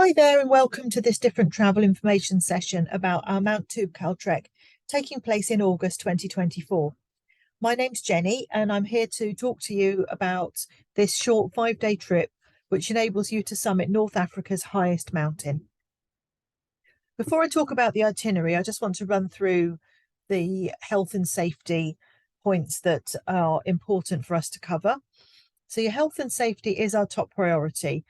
Hi there, and welcome to this different travel information session about our Mount Toubkal trek taking place in August 2024. My name's Jenny, and I'm here to talk to you about this short 5-day trip, which enables you to summit North Africa's highest mountain. Before I talk about the itinerary, I just want to run through the health and safety points that are important for us to cover. So your health and safety is our top priority.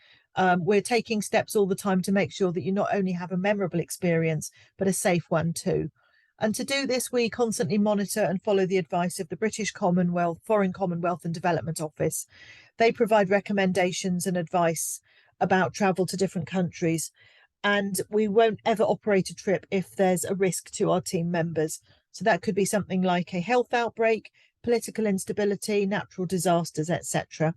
We're taking steps all the time to make sure that you not only have a memorable experience, but a safe one too. And to do this, we constantly monitor and follow the advice of the British Commonwealth, Foreign Commonwealth and Development Office. They provide recommendations and advice about travel to different countries. And we won't ever operate a trip if there's a risk to our team members. So that could be something like a health outbreak, political instability, natural disasters, etc.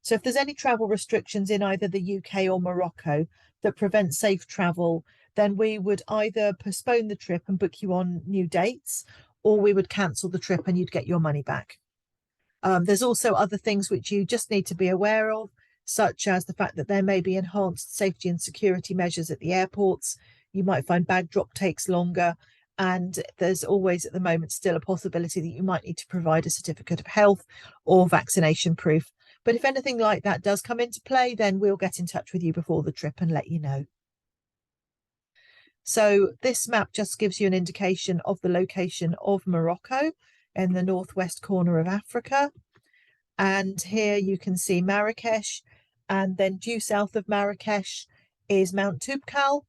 So if there's any travel restrictions in either the UK or Morocco that prevent safe travel, then we would either postpone the trip and book you on new dates, or we would cancel the trip and you'd get your money back. There's also other things which you just need to be aware of, such as the fact that there may be enhanced safety and security measures at the airports. You might find bag drop takes longer, and there's always at the moment still a possibility that you might need to provide a certificate of health or vaccination proof. But if anything like that does come into play, then we'll get in touch with you before the trip and let you know. So this map just gives you an indication of the location of Morocco in the northwest corner of Africa. And here you can see Marrakesh, and then due south of Marrakesh is Mount Toubkal,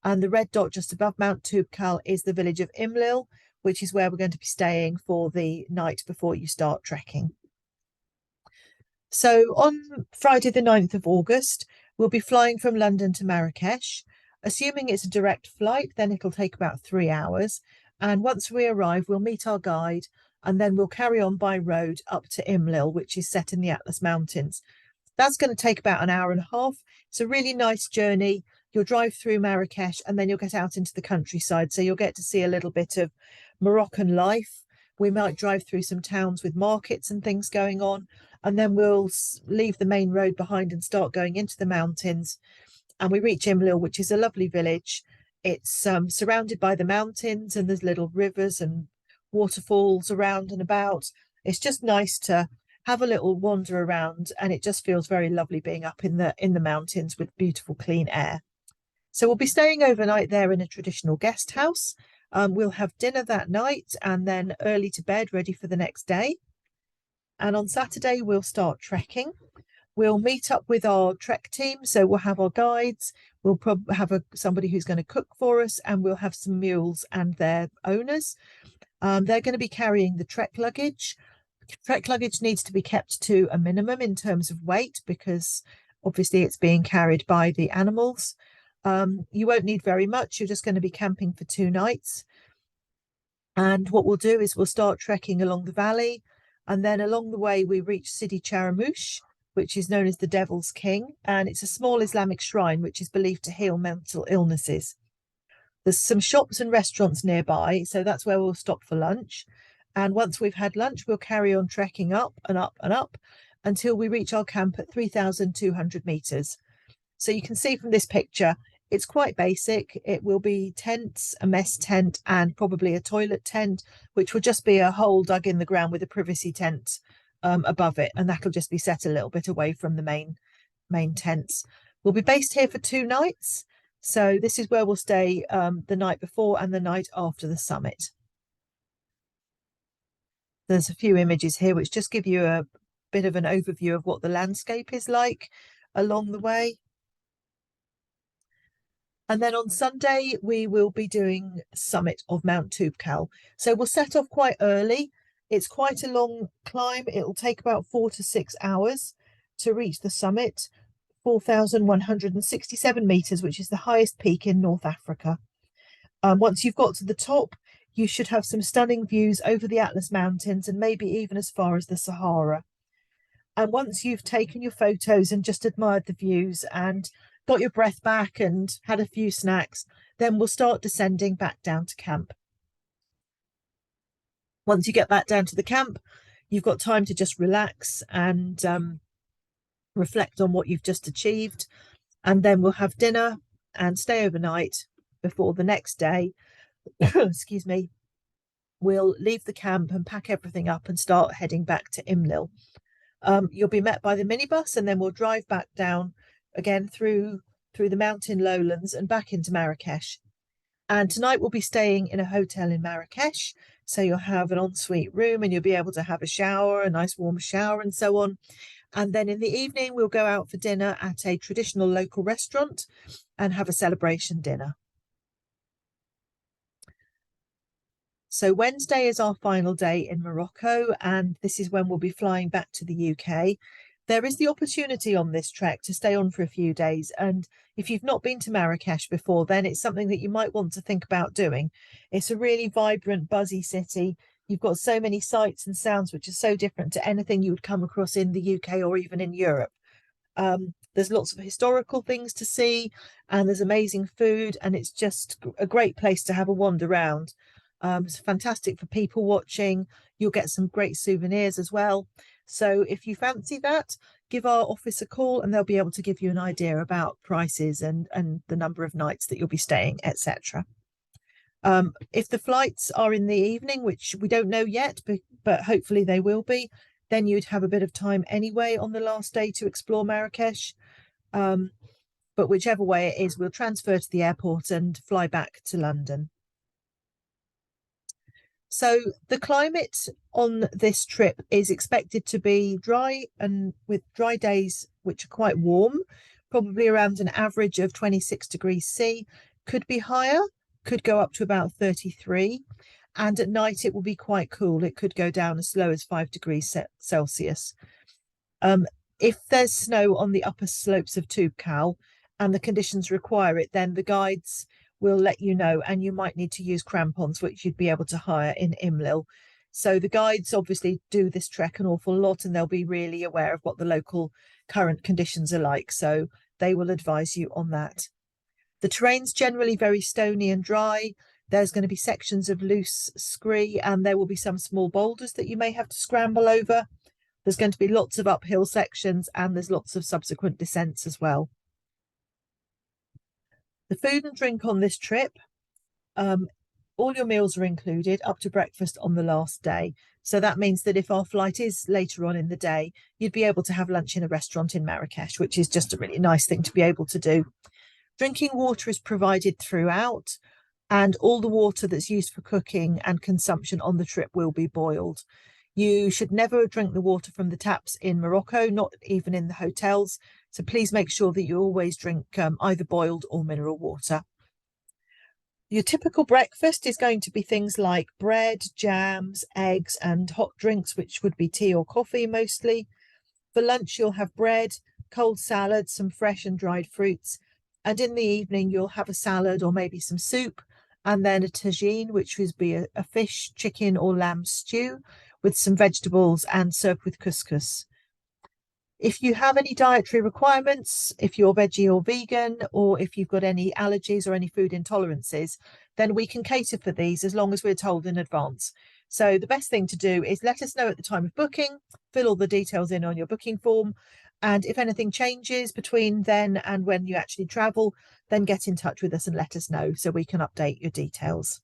and the red dot just above Mount Toubkal is the village of Imlil, which is where we're going to be staying for the night before you start trekking. So on Friday the 9th of August, we'll be flying from London to Marrakesh. Assuming it's a direct flight, then it'll take about 3 hours. And once we arrive, we'll meet our guide, and then we'll carry on by road up to Imlil, which is set in the Atlas Mountains. That's going to take about an hour and a half. It's a really nice journey. You'll drive through Marrakesh and then you'll get out into the countryside. So you'll get to see a little bit of Moroccan life. We might drive through some towns with markets and things going on. And then we'll leave the main road behind and start going into the mountains. And we reach Imlil, which is a lovely village. It's surrounded by the mountains, and there's little rivers and waterfalls around and about. It's just nice to have a little wander around, and it just feels very lovely being up in the mountains with beautiful clean air. So we'll be staying overnight there in a traditional guest house. We'll have dinner that night and then early to bed, ready for the next day. And on Saturday, we'll start trekking. We'll meet up with our trek team. So we'll have our guides. We'll probably have somebody who's going to cook for us, and we'll have some mules and their owners. They're going to be carrying the trek luggage. Trek luggage needs to be kept to a minimum in terms of weight because obviously it's being carried by the animals. You won't need very much. You're just going to be camping for 2 nights. And what we'll do is we'll start trekking along the valley, and then along the way we reach Sidi Charamouche, which is known as the Devil's King, and it's a small Islamic shrine which is believed to heal mental illnesses. There's some shops and restaurants nearby, so that's where we'll stop for lunch. And once we've had lunch, we'll carry on trekking up and up and up until we reach our camp at 3,200 meters. So you can see from this picture, it's quite basic. It will be tents, a mess tent, and probably a toilet tent, which will just be a hole dug in the ground with a privacy tent above it. And that'll just be set a little bit away from the main tents. We'll be based here for 2 nights. So this is where we'll stay the night before and the night after the summit. There's a few images here which just give you a bit of an overview of what the landscape is like along the way. And then on Sunday, we will be doing summit of Mount Toubkal. So we'll set off quite early. It's quite a long climb. It'll take about 4 to 6 hours to reach the summit, 4,167 meters, which is the highest peak in North Africa. Once you've got to the top, you should have some stunning views over the Atlas Mountains and maybe even as far as the Sahara. And once you've taken your photos and just admired the views and got your breath back and had a few snacks, then we'll start descending back down to camp. Once you get back down to the camp, you've got time to just relax and reflect on what you've just achieved. And then we'll have dinner and stay overnight before the next day, excuse me, we'll leave the camp and pack everything up and start heading back to Imlil. You'll be met by the minibus, and then we'll drive back down again through the mountain lowlands and back into Marrakesh. And tonight we'll be staying in a hotel in Marrakesh. So you'll have an ensuite room and you'll be able to have a shower, a nice warm shower, and so on. And then in the evening, we'll go out for dinner at a traditional local restaurant and have a celebration dinner. So Wednesday is our final day in Morocco, and this is when we'll be flying back to the UK. There is the opportunity on this trek to stay on for a few days, and if you've not been to Marrakesh before, then it's something that you might want to think about doing. It's a really vibrant, buzzy city. You've got so many sights and sounds which are so different to anything you would come across in the UK or even in Europe. There's lots of historical things to see, and there's amazing food, and it's just a great place to have a wander around. It's fantastic for people watching. You'll get some great souvenirs as well. So if you fancy that, give our office a call and they'll be able to give you an idea about prices and the number of nights that you'll be staying, etc. If the flights are in the evening, which we don't know yet, but hopefully they will be, then you'd have a bit of time anyway on the last day to explore Marrakesh. But whichever way it is, we'll transfer to the airport and fly back to London. So the climate on this trip is expected to be dry and with dry days, which are quite warm, probably around an average of 26 degrees C, could be higher, could go up to about 33. And at night, it will be quite cool. It could go down as low as 5 degrees Celsius. If there's snow on the upper slopes of Toubkal and the conditions require it, then the guides will let you know, and you might need to use crampons, which you'd be able to hire in Imlil. So the guides obviously do this trek an awful lot, and they'll be really aware of what the local current conditions are like. So they will advise you on that. The terrain's generally very stony and dry. There's going to be sections of loose scree, and there will be some small boulders that you may have to scramble over. There's going to be lots of uphill sections, and there's lots of subsequent descents as well. The food and drink on this trip, all your meals are included up to breakfast on the last day. So that means that if our flight is later on in the day, you'd be able to have lunch in a restaurant in Marrakesh, which is just a really nice thing to be able to do. Drinking water is provided throughout, and all the water that's used for cooking and consumption on the trip will be boiled. You should never drink the water from the taps in Morocco, not even in the hotels. So please make sure that you always drink either boiled or mineral water. Your typical breakfast is going to be things like bread, jams, eggs, and hot drinks, which would be tea or coffee mostly. For lunch, you'll have bread, cold salad, some fresh and dried fruits. And in the evening, you'll have a salad or maybe some soup, and then a tagine, which would be a fish, chicken, or lamb stew with some vegetables and served with couscous. If you have any dietary requirements, if you're veggie or vegan, or if you've got any allergies or any food intolerances, then we can cater for these as long as we're told in advance. So the best thing to do is let us know at the time of booking, fill all the details in on your booking form, and if anything changes between then and when you actually travel, then get in touch with us and let us know so we can update your details.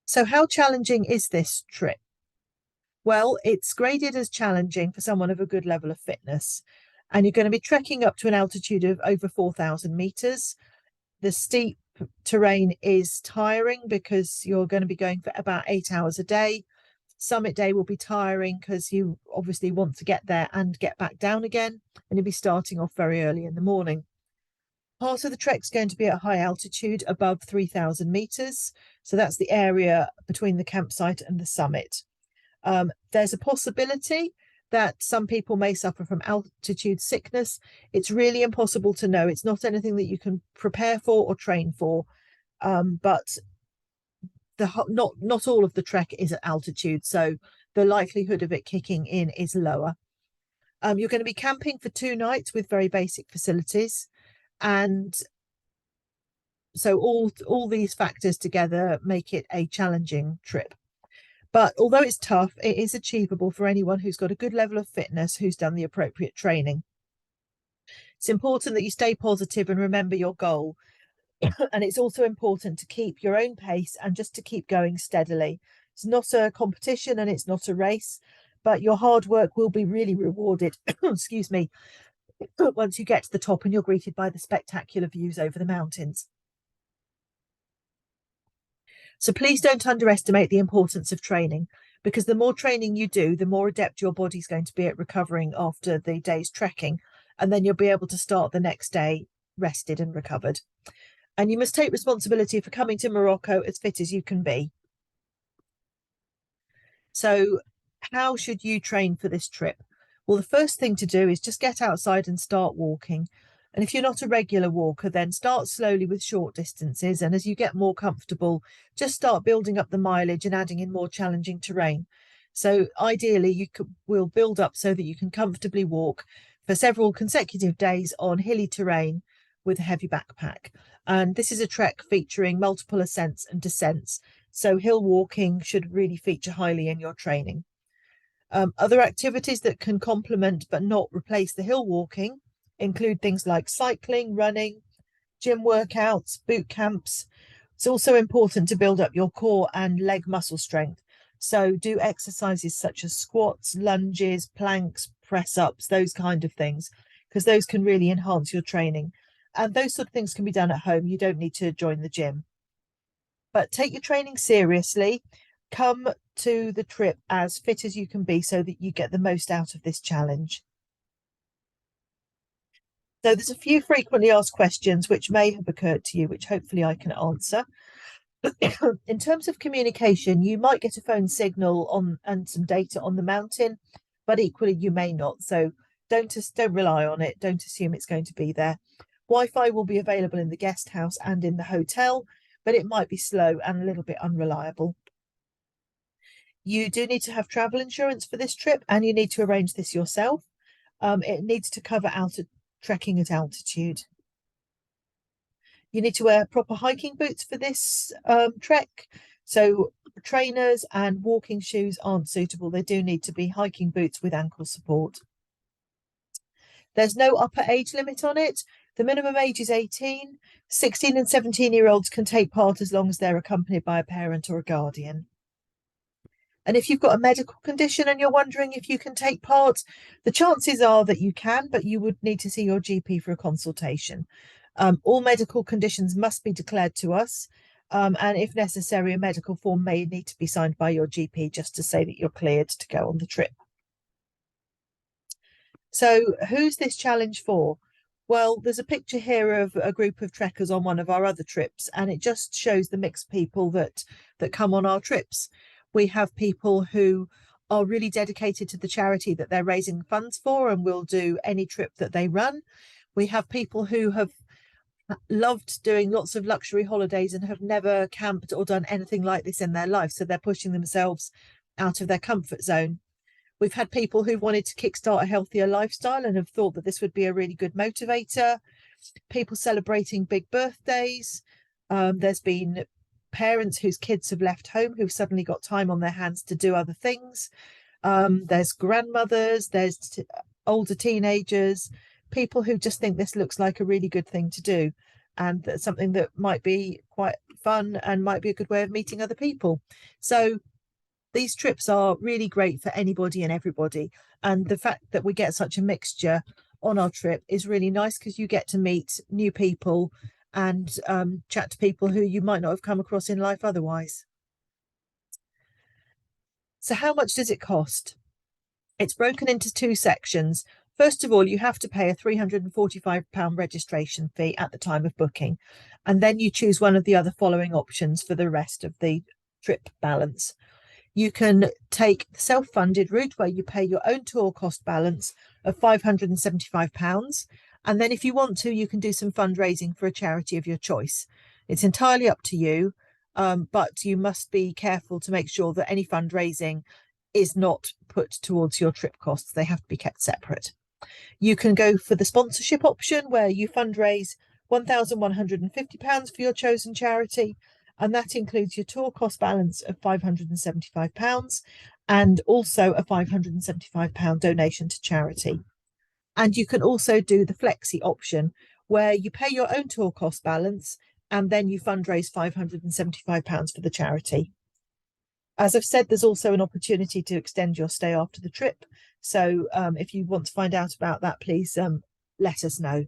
So how challenging is this trip? Well, it's graded as challenging for someone of a good level of fitness. And you're going to be trekking up to an altitude of over 4,000 meters. The steep terrain is tiring because you're going to be going for about 8 hours a day. Summit day will be tiring because you obviously want to get there and get back down again. And you'll be starting off very early in the morning. Part of the trek's going to be at high altitude above 3,000 meters. So that's the area between the campsite and the summit. There's a possibility that some people may suffer from altitude sickness. It's really impossible to know. It's not anything that you can prepare for or train for, but not all of the trek is at altitude, so the likelihood of it kicking in is lower. You're going to be camping for 2 nights with very basic facilities, and so all these factors together make it a challenging trip. But although it's tough, it is achievable for anyone who's got a good level of fitness, who's done the appropriate training. It's important that you stay positive and remember your goal. And it's also important to keep your own pace and just to keep going steadily. It's not a competition and it's not a race, but your hard work will be really rewarded. Excuse me. Once you get to the top and you're greeted by the spectacular views over the mountains. So please don't underestimate the importance of training, because the more training you do, the more adept your body's going to be at recovering after the day's trekking. And then you'll be able to start the next day rested and recovered. And you must take responsibility for coming to Morocco as fit as you can be. So how should you train for this trip? Well, the first thing to do is just get outside and start walking. And if you're not a regular walker, then start slowly with short distances. And as you get more comfortable, just start building up the mileage and adding in more challenging terrain. So ideally, will build up so that you can comfortably walk for several consecutive days on hilly terrain with a heavy backpack. And this is a trek featuring multiple ascents and descents. So hill walking should really feature highly in your training. Other activities that can complement but not replace the hill walking include things like cycling, running, gym workouts, boot camps. It's also important to build up your core and leg muscle strength. So do exercises such as squats, lunges, planks, press ups, those kind of things, because those can really enhance your training. And those sort of things can be done at home. You don't need to join the gym. But take your training seriously. Come to the trip as fit as you can be so that you get the most out of this challenge. So there's a few frequently asked questions which may have occurred to you, which hopefully I can answer. In terms of communication, you might get a phone signal on and some data on the mountain, but equally you may not. So don't rely on it. Don't assume it's going to be there. Wi-Fi will be available in the guest house and in the hotel, but it might be slow and a little bit unreliable. You do need to have travel insurance for this trip, and you need to arrange this yourself. It needs to cover trekking at altitude. You need to wear proper hiking boots for this trek. So trainers and walking shoes aren't suitable. They do need to be hiking boots with ankle support. There's no upper age limit on it. The minimum age is 18. 16 and 17-year-olds can take part as long as they're accompanied by a parent or a guardian. And if you've got a medical condition and you're wondering if you can take part, the chances are that you can, but you would need to see your GP for a consultation. All medical conditions must be declared to us. And if necessary, a medical form may need to be signed by your GP just to say that you're cleared to go on the trip. So who's this challenge for? Well, there's a picture here of a group of trekkers on one of our other trips, and it just shows the mixed people that come on our trips. We have people who are really dedicated to the charity that they're raising funds for and will do any trip that they run. We have people who have loved doing lots of luxury holidays and have never camped or done anything like this in their life. So they're pushing themselves out of their comfort zone. We've had people who wanted to kickstart a healthier lifestyle and have thought that this would be a really good motivator. People celebrating big birthdays. There's been parents whose kids have left home who've suddenly got time on their hands to do other things. There's grandmothers, there's older teenagers, people who just think this looks like a really good thing to do, and that's something that might be quite fun and might be a good way of meeting other people. So these trips are really great for anybody and everybody. And the fact that we get such a mixture on our trip is really nice, because you get to meet new people and chat to people who you might not have come across in life otherwise. So how much does it cost? It's broken into two sections. First of all, you have to pay a £345 registration fee at the time of booking, and then you choose one of the other following options for the rest of the trip balance. You can take the self-funded route where you pay your own tour cost balance of £575. And then if you want to, you can do some fundraising for a charity of your choice. It's entirely up to you, but you must be careful to make sure that any fundraising is not put towards your trip costs. They have to be kept separate. You can go for the sponsorship option where you fundraise £1,150 for your chosen charity, and that includes your tour cost balance of £575 and also a £575 donation to charity. And you can also do the flexi option where you pay your own tour cost balance and then you fundraise £575 for the charity. As I've said, there's also an opportunity to extend your stay after the trip. So if you want to find out about that, please let us know.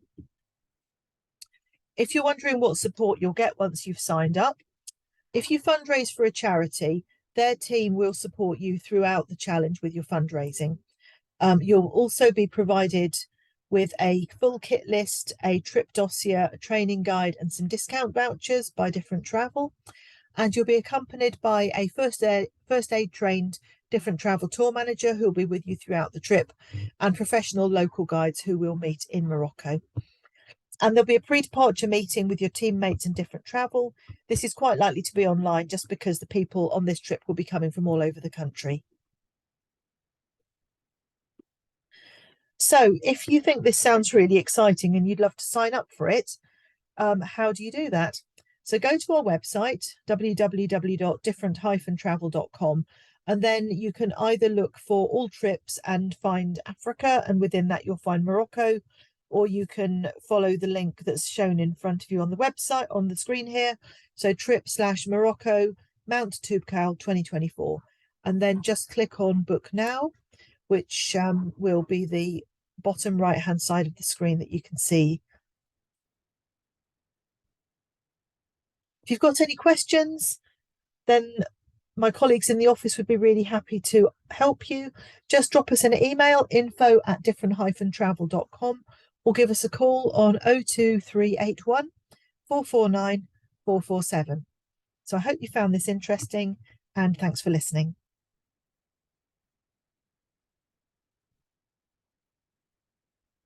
If you're wondering what support you'll get once you've signed up, if you fundraise for a charity, their team will support you throughout the challenge with your fundraising. You'll also be provided with a full kit list, a trip dossier, a training guide, and some discount vouchers by Different Travel. And you'll be accompanied by a first aid trained Different Travel tour manager who will be with you throughout the trip, and professional local guides who will meet in Morocco. And there'll be a pre-departure meeting with your teammates in Different Travel. This is quite likely to be online just because the people on this trip will be coming from all over the country. So if you think this sounds really exciting and you'd love to sign up for it, how do you do that? So go to our website, www.different-travel.com, and then you can either look for all trips and find Africa, and within that you'll find Morocco, or you can follow the link that's shown in front of you on the website, on the screen here. So trip/Morocco, Mount Toubkal 2024, and then just click on book now, which will be the bottom right hand side of the screen that you can see. If you've got any questions, then my colleagues in the office would be really happy to help you. Just drop us an email, info@different-travel.com, or give us a call on 02381 449 447. So I hope you found this interesting, and thanks for listening.